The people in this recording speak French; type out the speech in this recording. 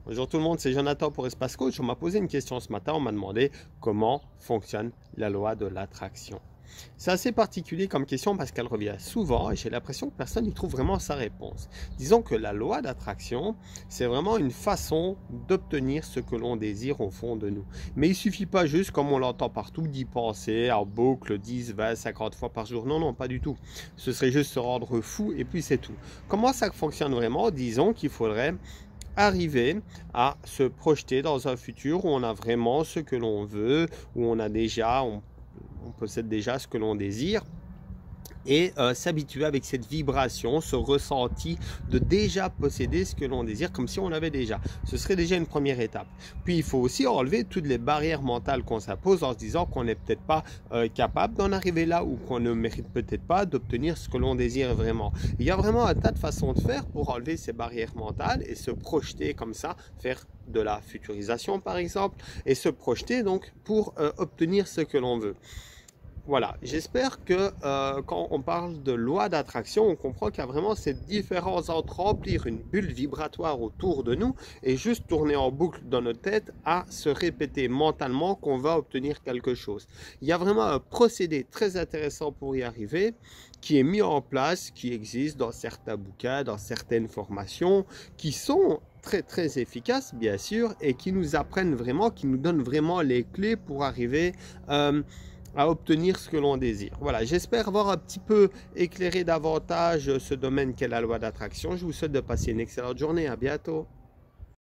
Bonjour tout le monde, c'est Jonathan pour Espace Coach. On m'a posé une question ce matin, on m'a demandé comment fonctionne la loi de l'attraction. C'est assez particulier comme question parce qu'elle revient souvent et j'ai l'impression que personne n'y trouve vraiment sa réponse. Disons que la loi d'attraction, c'est vraiment une façon d'obtenir ce que l'on désire au fond de nous. Mais il ne suffit pas juste, comme on l'entend partout, d'y penser en boucle 10, 20, 50 fois par jour. Non, non, pas du tout. Ce serait juste se rendre fou et puis c'est tout. Comment ça fonctionne vraiment? Disons qu'il faudrait arriver à se projeter dans un futur où on a vraiment ce que l'on veut, où on possède déjà ce que l'on désire et s'habituer avec cette vibration, ce ressenti de déjà posséder ce que l'on désire comme si on l'avait déjà. Ce serait déjà une première étape. Puis il faut aussi enlever toutes les barrières mentales qu'on s'impose en se disant qu'on n'est peut-être pas capable d'en arriver là ou qu'on ne mérite peut-être pas d'obtenir ce que l'on désire vraiment. Il y a vraiment un tas de façons de faire pour enlever ces barrières mentales et se projeter comme ça, faire de la futurisation par exemple, et se projeter donc pour obtenir ce que l'on veut. Voilà, j'espère que quand on parle de loi d'attraction, on comprend qu'il y a vraiment cette différence entre remplir une bulle vibratoire autour de nous et juste tourner en boucle dans notre tête à se répéter mentalement qu'on va obtenir quelque chose. Il y a vraiment un procédé très intéressant pour y arriver qui est mis en place, qui existe dans certains bouquins, dans certaines formations, qui sont très efficaces bien sûr et qui nous apprennent vraiment, qui nous donnent vraiment les clés pour arriver à obtenir ce que l'on désire. Voilà, j'espère avoir un petit peu éclairé davantage ce domaine qu'est la loi d'attraction. Je vous souhaite de passer une excellente journée. À bientôt.